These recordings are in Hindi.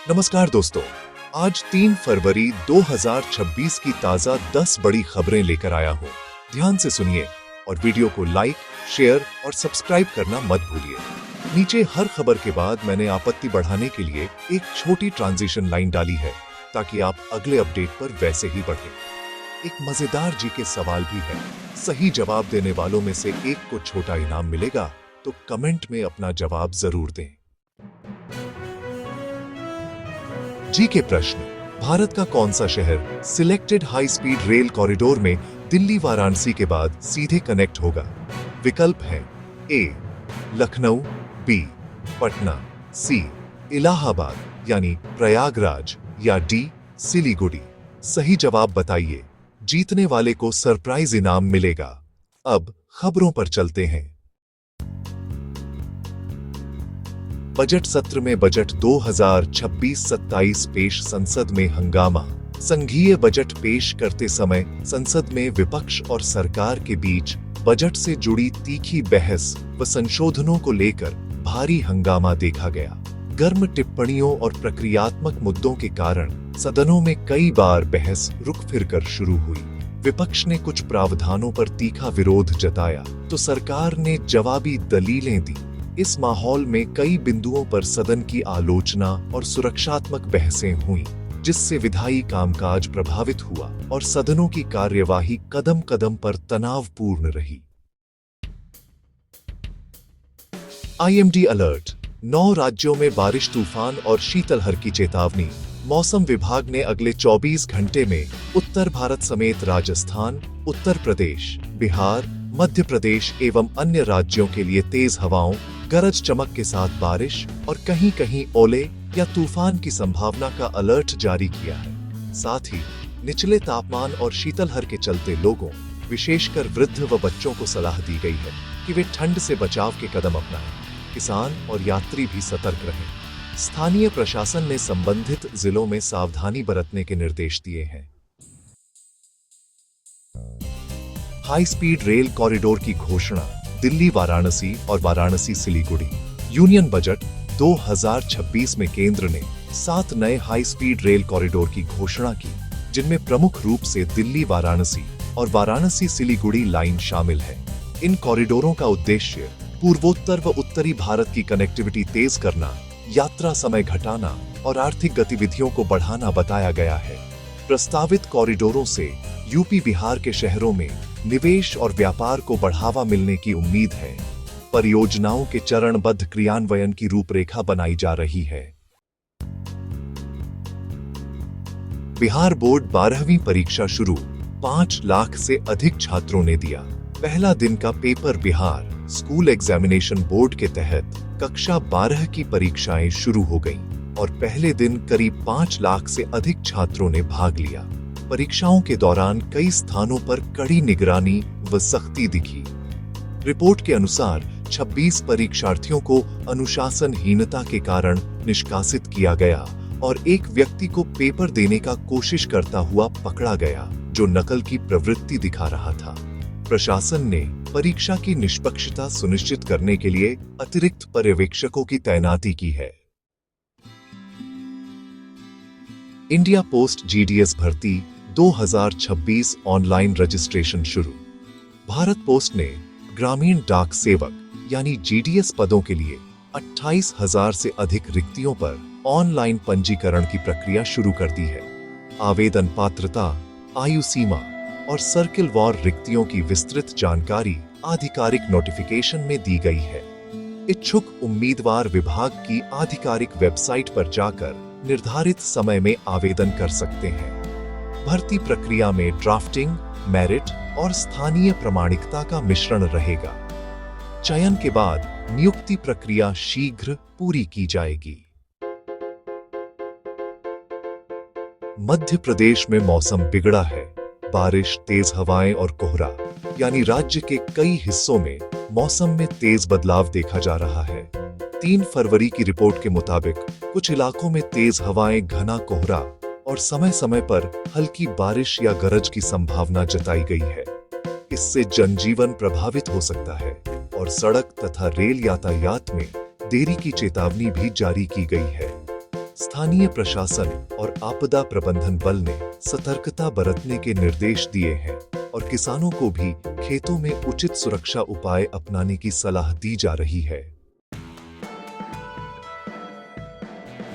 नमस्कार दोस्तों, आज 3 फरवरी 2026 की ताजा 10 बड़ी खबरें लेकर आया हूँ। ध्यान से सुनिए और वीडियो को लाइक, शेयर और सब्सक्राइब करना मत भूलिए। नीचे हर खबर के बाद मैंने आपत्ति बढ़ाने के लिए एक छोटी ट्रांजिशन लाइन डाली है ताकि आप अगले अपडेट पर वैसे ही बढ़ें। एक मजेदार जी के सवाल भी है, सही जवाब देने वालों में से एक को छोटा इनाम मिलेगा, तो कमेंट में अपना जवाब जरूर दें। जी के प्रश्न, भारत का कौन सा शहर selected high speed rail corridor में दिल्ली वाराणसी के बाद सीधे कनेक्ट होगा? विकल्प है ए लखनऊ, बी पटना, सी इलाहाबाद यानी प्रयागराज या डी सिलीगुड़ी। सही जवाब बताइए, जीतने वाले को सरप्राइज इनाम मिलेगा। अब खबरों पर चलते हैं। बजट सत्र में बजट 2026-27 पेश, संसद में हंगामा। संघीय बजट पेश करते समय संसद में विपक्ष और सरकार के बीच बजट से जुड़ी तीखी बहस व संशोधनों को लेकर भारी हंगामा देखा गया। गर्म टिप्पणियों और प्रक्रियात्मक मुद्दों के कारण सदनों में कई बार बहस रुक फिरकर शुरू हुई। विपक्ष ने कुछ प्रावधानों पर तीखा विरोध जताया तो सरकार ने जवाबी दलीलें दी। इस माहौल में कई बिंदुओं पर सदन की आलोचना और सुरक्षात्मक बहसें हुईं, जिससे विधायी कामकाज प्रभावित हुआ और सदनों की कार्यवाही कदम कदम पर तनावपूर्ण रही। IMD अलर्ट, 9 राज्यों में बारिश, तूफान और शीतलहर की चेतावनी। मौसम विभाग ने अगले 24 घंटे में उत्तर भारत समेत राजस्थान, उत्तर प्रदेश, बिहार, मध्य प्रदेश एवं अन्य राज्यों के लिए तेज हवाओं, गरज चमक के साथ बारिश और कहीं कहीं ओले या तूफान की संभावना का अलर्ट जारी किया है। साथ ही निचले तापमान और शीतलहर के चलते लोगों, विशेषकर वृद्ध व बच्चों को सलाह दी गई है कि वे ठंड से बचाव के कदम अपनाएं। किसान और यात्री भी सतर्क रहें। स्थानीय प्रशासन ने संबंधित जिलों में सावधानी बरतने के निर्देश दिए हैं। हाई स्पीड रेल कॉरिडोर की घोषणा, दिल्ली वाराणसी और वाराणसी सिलीगुड़ी। यूनियन बजट 2026 में केंद्र ने 7 नए हाई स्पीड रेल कॉरिडोर की घोषणा की, जिनमें प्रमुख रूप से दिल्ली वाराणसी और वाराणसी सिलीगुड़ी लाइन शामिल है। इन कॉरिडोरों का उद्देश्य पूर्वोत्तर व उत्तरी भारत की कनेक्टिविटी तेज करना, यात्रा समय घटाना और आर्थिक गतिविधियों को बढ़ाना बताया गया है। प्रस्तावित कॉरिडोरों से यूपी बिहार के शहरों में निवेश और व्यापार को बढ़ावा मिलने की उम्मीद है। परियोजनाओं के चरणबद्ध क्रियान्वयन की रूपरेखा बनाई जा रही है। बिहार बोर्ड 12वीं परीक्षा शुरू, 5 लाख से अधिक छात्रों ने दिया पहला दिन का paper. Bihar school examination board के तहत कक्षा 12 की परीक्षाएं शुरू हो गईं और पहले दिन करीब 5 लाख से अधिक छात्रों ने भाग लिया। परीक्षाओं के दौरान कई स्थानों पर कड़ी निगरानी व सख्ती दिखी। रिपोर्ट के अनुसार 26 परीक्षार्थियों को अनुशासनहीनता के कारण निष्कासित किया गया और एक व्यक्ति को पेपर देने का कोशिश करता हुआ पकड़ा गया, जो नकल की प्रवृत्ति दिखा रहा था। प्रशासन ने परीक्षा की निष्पक्षता सुनिश्चित करने के लिए अतिरिक्त पर्यवेक्षकों की तैनाती की है। इंडिया पोस्ट GDS भर्ती 2026 ऑनलाइन रजिस्ट्रेशन शुरू। भारत पोस्ट ने ग्रामीण डाक सेवक यानी GDS पदों के लिए 28,000 से अधिक रिक्तियों पर ऑनलाइन पंजीकरण की प्रक्रिया शुरू कर दी है। आवेदन पात्रता, आयु सीमा और सर्किल वार रिक्तियों की विस्तृत जानकारी आधिकारिक नोटिफिकेशन में दी गई है। इच्छुक उम्मीदवार विभाग की आधिकारिक वेबसाइट पर जाकर निर्धारित समय में आवेदन कर सकते हैं। भर्ती प्रक्रिया में ड्राफ्टिंग, मेरिट और स्थानीय प्रमाणिकता का मिश्रण रहेगा। चयन के बाद नियुक्ति प्रक्रिया शीघ्र पूरी की जाएगी। मध्य प्रदेश में मौसम बिगड़ा है। बारिश, तेज हवाएं और कोहरा, यानी राज्य के कई हिस्सों में मौसम में तेज बदलाव देखा जा रहा है। 3 फरवरी की रिपोर्ट के मुताबिक कुछ इलाकों में तेज हवाएं, घना कोहरा और समय समय पर हल्की बारिश या गरज की संभावना जताई गई है। इससे जनजीवन प्रभावित हो सकता है और सड़क तथा रेल यातायात में देरी की चेतावनी भी जारी की गई है। स्थानीय प्रशासन और आपदा प्रबंधन बल ने सतर्कता बरतने के निर्देश दिए हैं और किसानों को भी खेतों में उचित सुरक्षा उपाय अपनाने की सलाह दी जा रही है।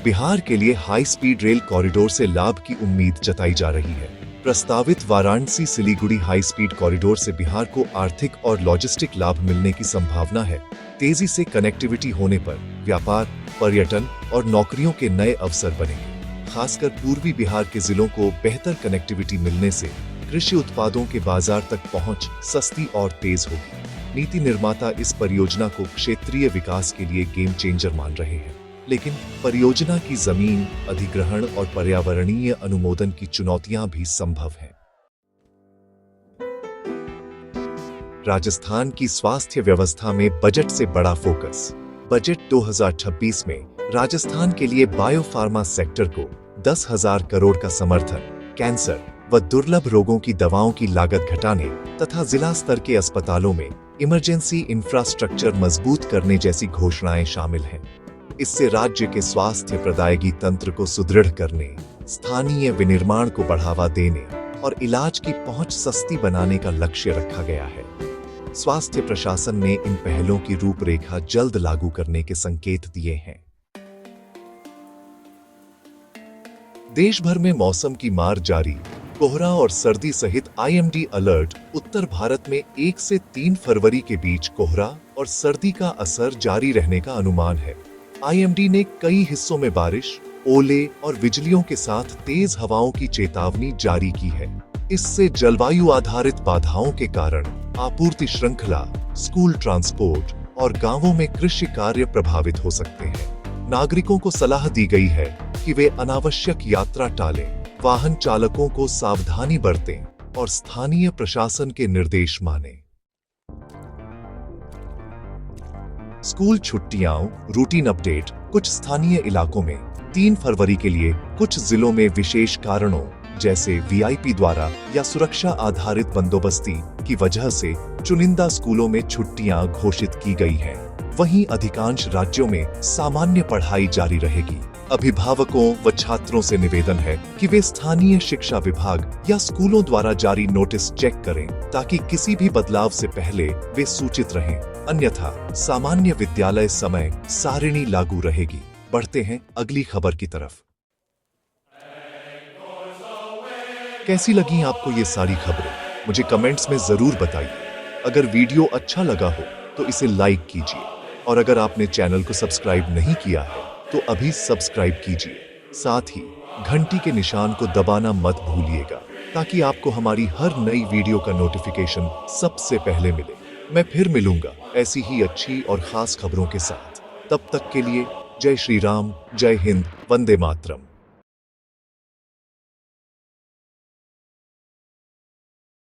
बिहार के लिए हाई स्पीड रेल कॉरिडोर से लाभ की उम्मीद जताई जा रही है। प्रस्तावित Varanasi Siliguri high speed corridor से बिहार को आर्थिक और लॉजिस्टिक लाभ मिलने की संभावना है। तेजी से कनेक्टिविटी होने पर व्यापार, पर्यटन और नौकरियों के नए अवसर बनेंगे। खासकर पूर्वी बिहार के जिलों को बेहतर कनेक्टिविटी मिलने से कृषि उत्पादों के बाजार तक पहुंच सस्ती और तेज होगी। नीति निर्माता इस परियोजना को क्षेत्रीय विकास के लिए गेम चेंजर मान रहे हैं, लेकिन परियोजना की जमीन अधिग्रहण और पर्यावरणीय अनुमोदन की चुनौतियां भी संभव हैं। राजस्थान की स्वास्थ्य व्यवस्था में बजट से बड़ा फोकस। बजट 2026 में राजस्थान के लिए बायोफार्मा सेक्टर को 10,000 करोड़ का समर्थन, कैंसर व दुर्लभ रोगों की दवाओं की लागत घटाने तथा जिला स्तर के अस्पतालों में इमरजेंसी इंफ्रास्ट्रक्चर मजबूत करने जैसी घोषणाएं शामिल हैं। इससे राज्य के स्वास्थ्य प्रदायगी तंत्र को सुदृढ़ करने, स्थानीय विनिर्माण को बढ़ावा देने और इलाज की पहुंच सस्ती बनाने का लक्ष्य रखा गया है। स्वास्थ्य प्रशासन ने इन पहलों की रूपरेखा जल्द लागू करने के संकेत दिए हैं। देश भर में मौसम की मार जारी। कोहरा और सर्दी सहित IMD अलर्ट। उत्तर भारत में 1 से 3 फरवरी के बीच कोहरा और सर्दी का असर जारी रहने का अनुमान है। IMD ने कई हिस्सों में बारिश, ओले और बिजलियों के साथ तेज हवाओं की चेतावनी जारी की है। इससे जलवायु आधारित बाधाओं के कारण आपूर्ति श्रृंखला, स्कूल ट्रांसपोर्ट और गांवों में कृषि कार्य प्रभावित हो सकते हैं। नागरिकों को सलाह दी गई है कि वे अनावश्यक यात्रा टालें, वाहन चालकों को सावधानी बरतें और स्थानीय प्रशासन के निर्देश मानें। स्कूल छुट्टियां, रूटीन अपडेट। कुछ स्थानीय इलाकों में 3 फरवरी के लिए कुछ जिलों में विशेष कारणों जैसे VIP द्वारा या सुरक्षा आधारित बंदोबस्ती की वजह से चुनिंदा स्कूलों में छुट्टियां घोषित की गई हैं। वहीं अधिकांश राज्यों में सामान्य पढ़ाई जारी रहेगी। अभिभावकों व छात्रों से निवेदन है कि वे स्थानीय शिक्षा विभाग या स्कूलों द्वारा जारी नोटिस चेक करें ताकि किसी भी बदलाव से पहले वे सूचित रहें। अन्यथा सामान्य विद्यालय समय सारिणी लागू रहेगी। बढ़ते हैं अगली खबर की तरफ। कैसी लगी आपको ये सारी खबरें? मुझे कमेंट्स में जरूर बताइए। अगर वीडियो अच्छा लगा हो तो इसे लाइक कीजिए और अगर आपने चैनल को सब्सक्राइब नहीं किया है तो अभी सब्सक्राइब कीजिए। साथ ही घंटी के निशान को दबाना मत भूलिएगा ताकि आपको हमारी हर नई वीडियो का नोटिफिकेशन सबसे पहले मिले। मैं फिर मिलूंगा ऐसी ही अच्छी और खास खबरों के साथ। तब तक के लिए जय श्री राम, जय हिंद, वंदे मातरम।